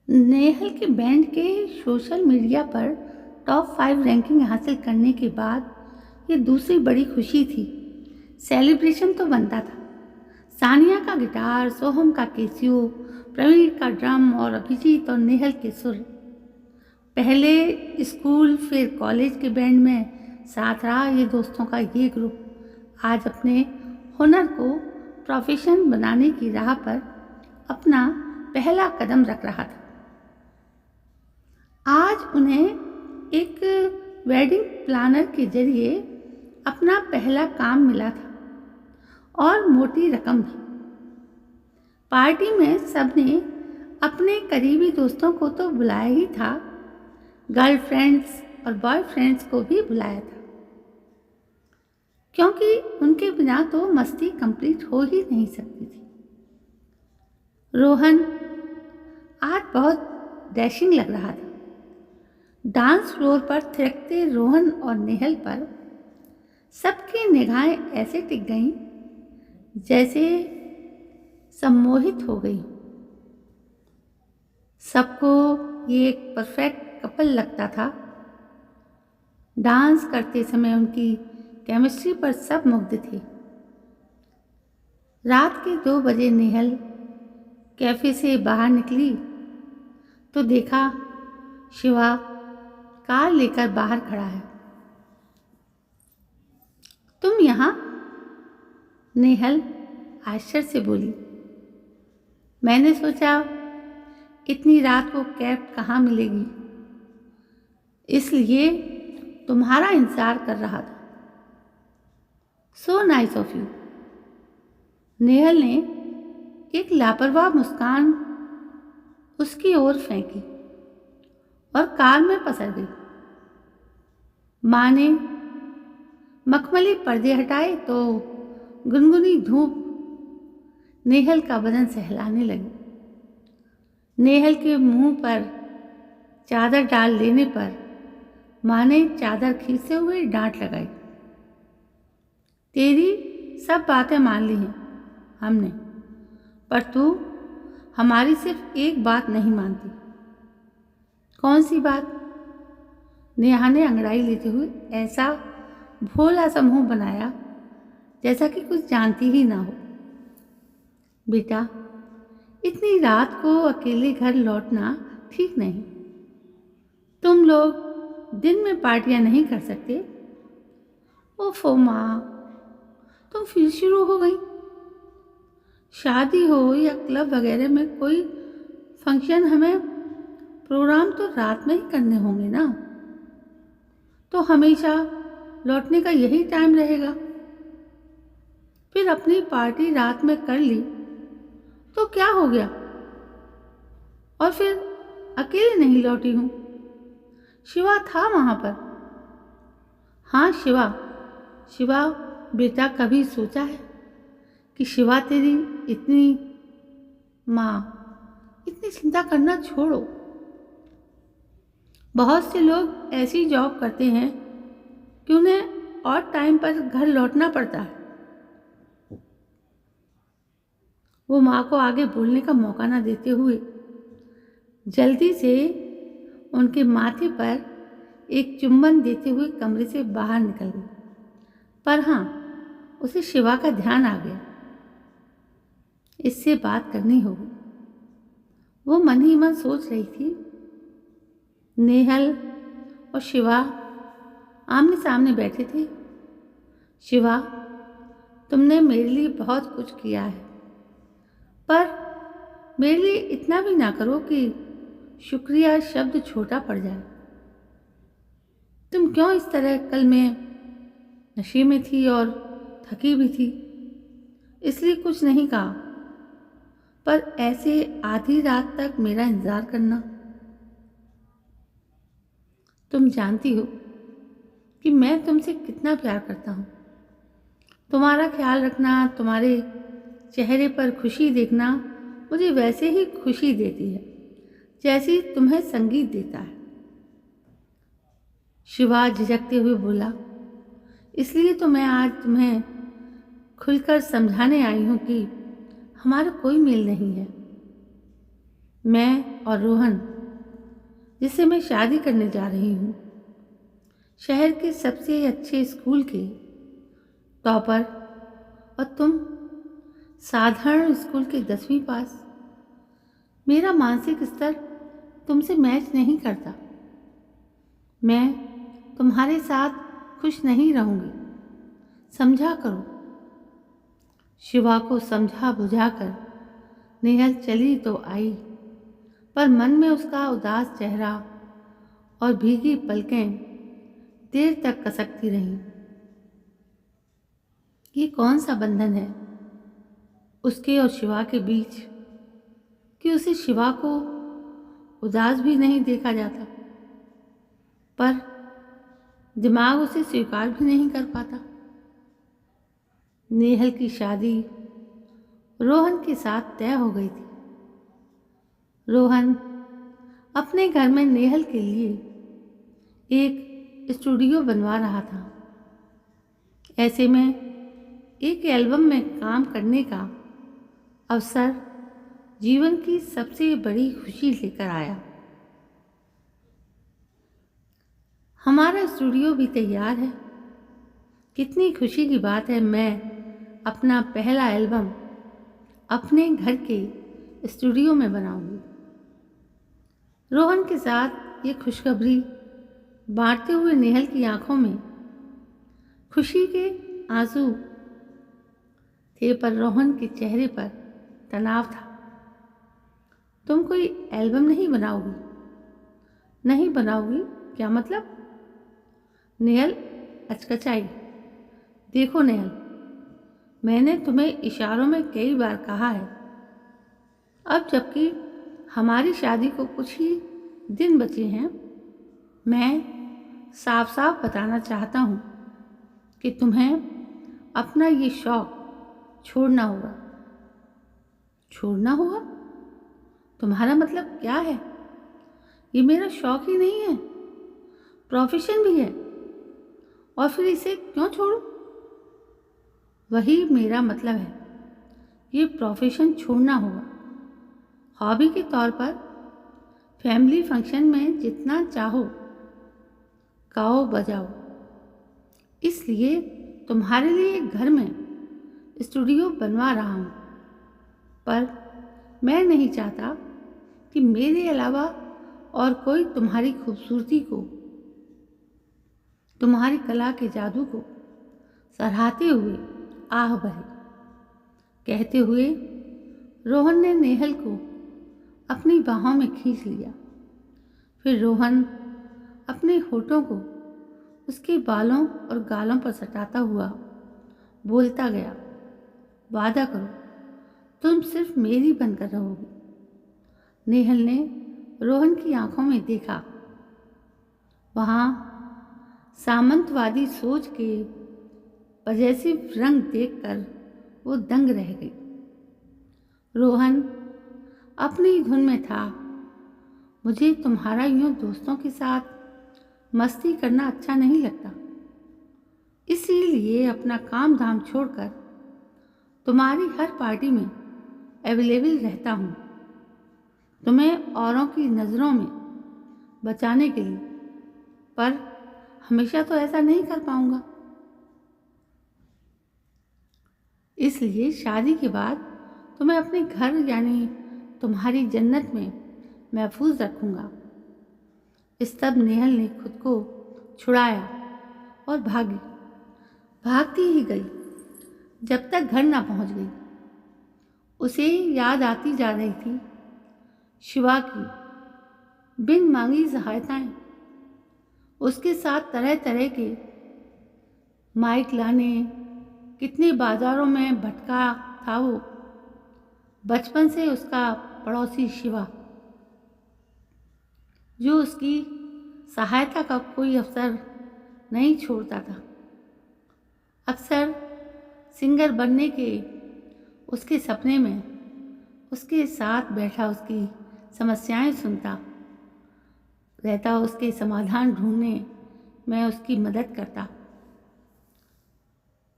नेहल के बैंड के social media पर टॉप 5 रैंकिंग हासिल करने के बाद ये दूसरी बड़ी खुशी थी। सेलिब्रेशन तो बनता था। सानिया का गिटार, सोहम का कैसियो, प्रवीण का ड्रम और अभिजीत और नेहल के सुर। पहले स्कूल फिर कॉलेज के बैंड में साथ रहा ये दोस्तों का ये ग्रुप आज अपने हुनर को प्रोफेशन बनाने की राह पर अपना पहला कदम रख रहा था। आज उन्हें एक वेडिंग प्लानर के जरिए अपना पहला काम मिला था और मोटी रकम भी। पार्टी में सबने अपने करीबी दोस्तों को तो बुलाया ही था, गर्लफ्रेंड्स और बॉयफ्रेंड्स को भी बुलाया था, क्योंकि उनके बिना तो मस्ती कंप्लीट हो ही नहीं सकती थी। रोहन आज बहुत डैशिंग लग रहा था। डांस फ्लोर पर थिरकते रोहन और नेहल पर सबकी निगाहें ऐसे टिक गईं जैसे सम्मोहित हो गई। सबको ये एक परफेक्ट कपल लगता था। डांस करते समय उनकी केमिस्ट्री पर सब मुग्ध थे। रात के 2 बजे नेहल कैफे से बाहर निकली तो देखा शिवा कार लेकर बाहर खड़ा है। तुम यहाँ? नेहल आश्चर्य से बोली। मैंने सोचा इतनी रात को कैब कहाँ मिलेगी, इसलिए तुम्हारा इंतजार कर रहा था। So nice of you. Nehal ने एक लापरवाह मुस्कान उसकी ओर फेंकी और कार में पसर गई। माँ ने मखमली पर्दे हटाए तो गुनगुनी धूप नेहल का बदन सहलाने लगी। नेहल के मुंह पर चादर डाल लेने पर माँ ने चादर खींचते हुए डांट लगाई। तेरी सब बातें मान ली हैं हमने, पर तू हमारी सिर्फ एक बात नहीं मानती। कौन सी बात? नेहा ने अंगड़ाई लेते हुए ऐसा भोला सा मुंह बनाया जैसा कि कुछ जानती ही ना हो। बेटा, इतनी रात को अकेले घर लौटना ठीक नहीं। तुम लोग दिन में पार्टियां नहीं कर सकते? ओफो माँ, तुम फिर शुरू हो गई। शादी हो या क्लब वगैरह में कोई फंक्शन, हमें प्रोग्राम तो रात में ही करने होंगे ना, तो हमेशा लौटने का यही टाइम रहेगा। फिर अपनी पार्टी रात में कर ली तो क्या हो गया? और फिर अकेले नहीं लौटी हूँ, शिवा था वहाँ पर। हाँ शिवा, शिवा बेटा, कभी सोचा है कि शिवा तेरी इतनी माँ, इतनी चिंता करना छोड़ो। बहुत से लोग ऐसी जॉब करते हैं कि उन्हें और टाइम पर घर लौटना पड़ता है। वो माँ को आगे बोलने का मौका ना देते हुए जल्दी से उनके माथे पर एक चुम्बन देते हुए कमरे से बाहर निकल गई। पर हाँ, उसे शिवा का ध्यान आ गया। इससे बात करनी होगी। वो मन ही मन सोच रही थी। नेहल और शिवा आमने सामने बैठे थे। शिवा, तुमने मेरे लिए बहुत कुछ किया है, पर मेरे लिए इतना भी ना करो कि शुक्रिया शब्द छोटा पड़ जाए। तुम क्यों इस तरह? कल मैं नशे में थी और थकी भी थी, इसलिए कुछ नहीं कहा, पर ऐसे आधी रात तक मेरा इंतजार करना। तुम जानती हो कि मैं तुमसे कितना प्यार करता हूँ। तुम्हारा ख्याल रखना, तुम्हारे चेहरे पर खुशी देखना मुझे वैसे ही खुशी देती है जैसी तुम्हें संगीत देता है। शिवा झिझकते हुए बोला। इसलिए तो मैं आज तुम्हें खुलकर समझाने आई हूँ कि हमारा कोई मेल नहीं है। मैं और रोहन, जिससे मैं शादी करने जा रही हूँ, शहर के सबसे अच्छे स्कूल के टॉपर, और तुम साधारण स्कूल के 10वीं पास। मेरा मानसिक स्तर तुमसे मैच नहीं करता। मैं तुम्हारे साथ खुश नहीं रहूँगी, समझा करो। शिवा को समझा बुझाकर नेहल चली तो आई, पर मन में उसका उदास चेहरा और भीगी पलकें देर तक कसकती रहीं। ये कौन सा बंधन है उसके और शिवा के बीच कि उसे शिवा को उदास भी नहीं देखा जाता, पर दिमाग उसे स्वीकार भी नहीं कर पाता। नेहल की शादी रोहन के साथ तय हो गई थी। रोहन अपने घर में नेहल के लिए एक स्टूडियो बनवा रहा था। ऐसे में एक एल्बम में काम करने का अवसर जीवन की सबसे बड़ी खुशी लेकर आया। हमारा स्टूडियो भी तैयार है। कितनी खुशी की बात है, मैं अपना पहला एल्बम अपने घर के स्टूडियो में बनाऊंगी। रोहन के साथ ये खुशखबरी बांटते हुए नेहल की आंखों में खुशी के आंसू थे, पर रोहन के चेहरे पर तनाव था। तुम कोई एल्बम नहीं बनाओगी? नहीं बनाओगी क्या मतलब? नेहल अचकचाई। देखो नेहल, मैंने तुम्हें इशारों में कई बार कहा है, अब जबकि हमारी शादी को कुछ ही दिन बचे हैं, मैं साफ साफ बताना चाहता हूँ कि तुम्हें अपना ये शौक छोड़ना होगा। छोड़ना होगा? तुम्हारा मतलब क्या है? ये मेरा शौक ही नहीं है, प्रोफेशन भी है, और फिर इसे क्यों छोड़ूं? वही मेरा मतलब है, ये प्रोफेशन छोड़ना होगा। हॉबी के तौर पर फैमिली फंक्शन में जितना चाहो गाओ बजाओ, इसलिए तुम्हारे लिए घर में स्टूडियो बनवा रहा हूँ, पर मैं नहीं चाहता कि मेरे अलावा और कोई तुम्हारी खूबसूरती को, तुम्हारी कला के जादू को सराहते हुए आह भरे। कहते हुए रोहन ने नेहल को अपनी बाहों में खींच लिया। फिर रोहन अपने होठों को उसके बालों और गालों पर सटाता हुआ बोलता गया, वादा करो तुम सिर्फ मेरी बनकर रहोगी। नेहल ने रोहन की आंखों में देखा। वहाँ सामंतवादी सोच के पजेसिव रंग देखकर वो दंग रह गई। रोहन अपनी धुन में था। मुझे तुम्हारा यूं दोस्तों के साथ मस्ती करना अच्छा नहीं लगता, इसीलिए अपना काम धाम छोड़कर तुम्हारी हर पार्टी में अवेलेबल रहता हूँ, तुम्हें औरों की नज़रों में बचाने के लिए, पर हमेशा तो ऐसा नहीं कर पाऊँगा। इसलिए शादी के बाद तुम्हें अपने घर यानी तुम्हारी जन्नत में महफूज रखूँगा। इस तब नेहल ने खुद को छुड़ाया और भागती ही गई जब तक घर ना पहुँच गई। उसे याद आती जा रही थी शिवा की बिन मांगी सहायताएं, उसके साथ तरह तरह के माइक लाने, कितने बाजारों में भटका था वो। बचपन से उसका पड़ोसी शिवा, जो उसकी सहायता का कोई अवसर नहीं छोड़ता था। अक्सर सिंगर बनने के उसके सपने में उसके साथ बैठा उसकी समस्याएं सुनता रहता, उसके समाधान ढूंढने में उसकी मदद करता।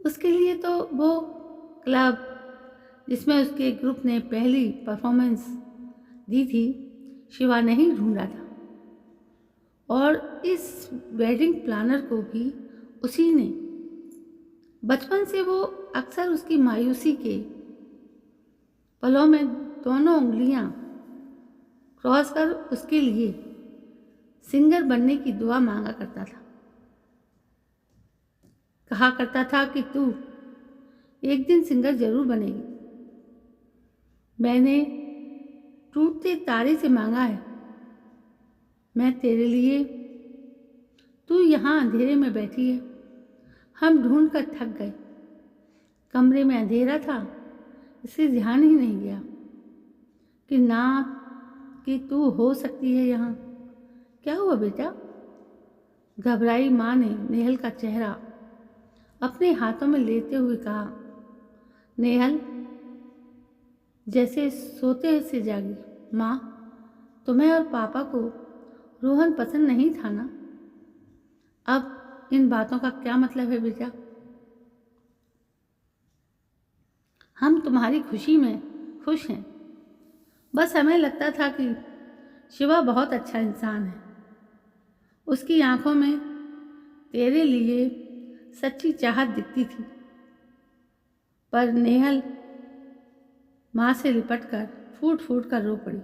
उसके लिए तो वो क्लब जिसमें उसके ग्रुप ने पहली परफॉर्मेंस दी थी शिवा ने ही ढूंढा था, और इस वेडिंग प्लानर को भी उसी ने। बचपन से वो अक्सर उसकी मायूसी के पलों में दोनों उंगलियां क्रॉस कर उसके लिए सिंगर बनने की दुआ मांगा करता था। कहा करता था कि तू एक दिन सिंगर जरूर बनेगी। मैंने टूटते तारे से मांगा है मैं तेरे लिए, तू यहाँ अंधेरे में बैठी है। हम ढूंढ कर थक गए, कमरे में अंधेरा था इसलिए ध्यान ही नहीं गया कि ना कि तू हो सकती है यहाँ। क्या हुआ बेटा? घबराई माँ ने नेहल का चेहरा अपने हाथों में लेते हुए कहा। नेहल जैसे सोते से जागी। माँ, तुम्हें और पापा को रोहन पसंद नहीं था ना? अब इन बातों का क्या मतलब है बेटा? हम तुम्हारी खुशी में खुश हैं। बस हमें लगता था कि शिवा बहुत अच्छा इंसान है। उसकी आंखों में तेरे लिए सच्ची चाहत दिखती थी। पर नेहल माँ से लिपट कर फूट फूट कर रो पड़ी।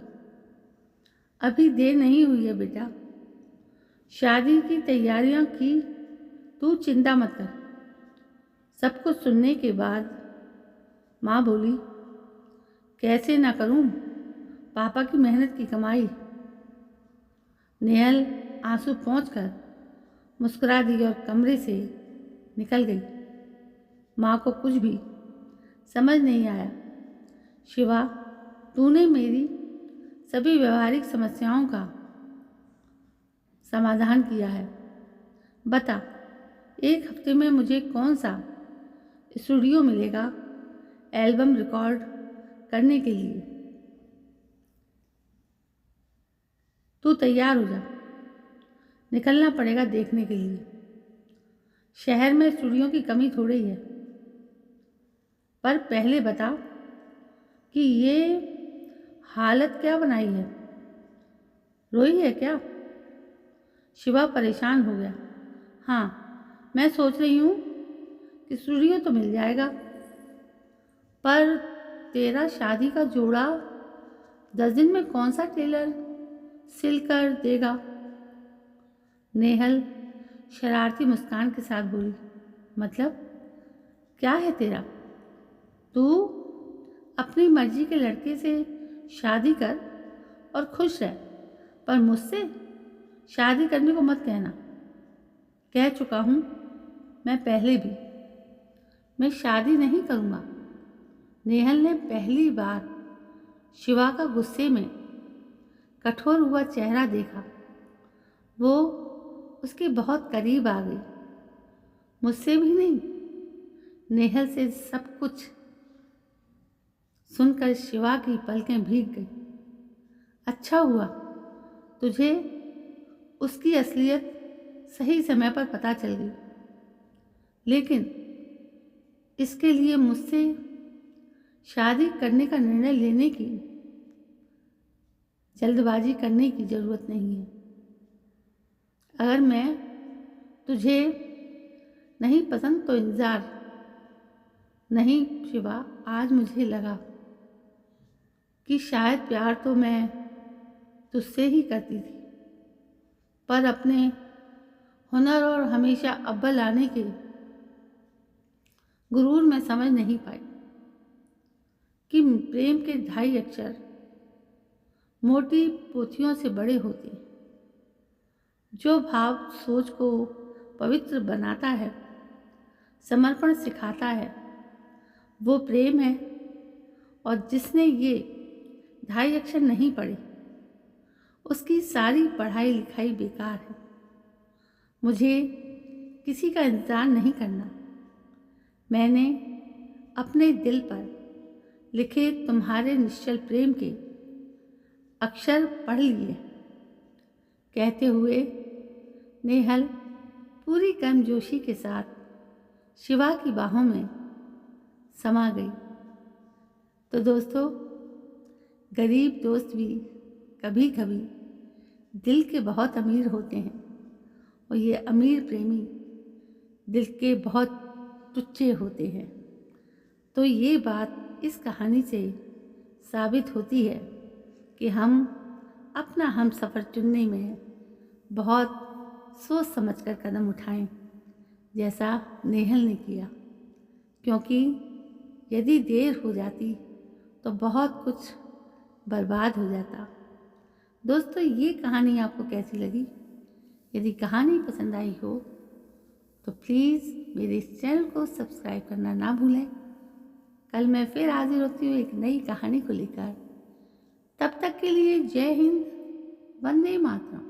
अभी देर नहीं हुई है बेटा, शादी की तैयारियों की तू चिंता मत कर। सब कुछ सुनने के बाद माँ बोली, कैसे ना करूं पापा की मेहनत की कमाई। नेहल आंसू पोंछकर मुस्कुरा दी और कमरे से निकल गई। माँ को कुछ भी समझ नहीं आया। शिवा, तूने मेरी सभी व्यवहारिक समस्याओं का समाधान किया है। बता, एक हफ्ते में मुझे कौन सा स्टूडियो मिलेगा एल्बम रिकॉर्ड करने के लिए? तू तैयार हो जा, निकलना पड़ेगा देखने के लिए। शहर में स्टूडियो की कमी थोड़ी है। पर पहले बता कि ये हालत क्या बनाई है? रोई है क्या? शिवा परेशान हो गया। हाँ, मैं सोच रही हूँ कि स्टूडियो तो मिल जाएगा, पर तेरा शादी का जोड़ा 10 दिन में कौन सा टेलर सिल कर देगा? नेहल शरारती मुस्कान के साथ बोली। मतलब क्या है तेरा? तू अपनी मर्जी के लड़के से शादी कर और खुश रह, पर मुझसे शादी करने को मत कहना। कह चुका हूँ मैं पहले भी, मैं शादी नहीं करूँगा। नेहल ने पहली बार शिवा का गुस्से में कठोर हुआ चेहरा देखा। वो उसके बहुत करीब आ गई। मुझसे भी नहीं, नेहल से सब कुछ सुनकर शिवा की पलकें भीग गई। अच्छा हुआ तुझे उसकी असलियत सही समय पर पता चल गई, लेकिन इसके लिए मुझसे शादी करने का निर्णय लेने की जल्दबाजी करने की ज़रूरत नहीं है। अगर मैं तुझे नहीं पसंद तो इंतज़ार नहीं। शिवा, आज मुझे लगा कि शायद प्यार तो मैं तुझसे ही करती थी, पर अपने हुनर और हमेशा अव्वल आने के गुरूर में समझ नहीं पाई कि प्रेम के 2.5 अक्षर मोटी पोथियों से बड़े होते हैं। जो भाव सोच को पवित्र बनाता है, समर्पण सिखाता है, वो प्रेम है। और जिसने ये 2.5 अक्षर नहीं पढ़े, उसकी सारी पढ़ाई लिखाई बेकार है। मुझे किसी का इंतज़ार नहीं करना। मैंने अपने दिल पर लिखे तुम्हारे निश्चल प्रेम के अक्षर पढ़ लिए। कहते हुए नेहल पूरी गर्मजोशी के साथ शिवा की बाहों में समा गई। तो दोस्तों, गरीब दोस्त भी कभी कभी दिल के बहुत अमीर होते हैं और ये अमीर प्रेमी दिल के बहुत टुच्चे होते हैं। तो ये बात इस कहानी से साबित होती है कि हम अपना हम सफ़र चुनने में बहुत सोच समझकर कदम उठाएं, जैसा नेहल ने किया, क्योंकि यदि देर हो जाती तो बहुत कुछ बर्बाद हो जाता। दोस्तों, ये कहानी आपको कैसी लगी? यदि कहानी पसंद आई हो तो प्लीज़ मेरे इस चैनल को सब्सक्राइब करना ना भूलें। कल मैं फिर हाजिर होती हूँ एक नई कहानी को लेकर। तब तक के लिए जय हिंद, वंदे मातरम।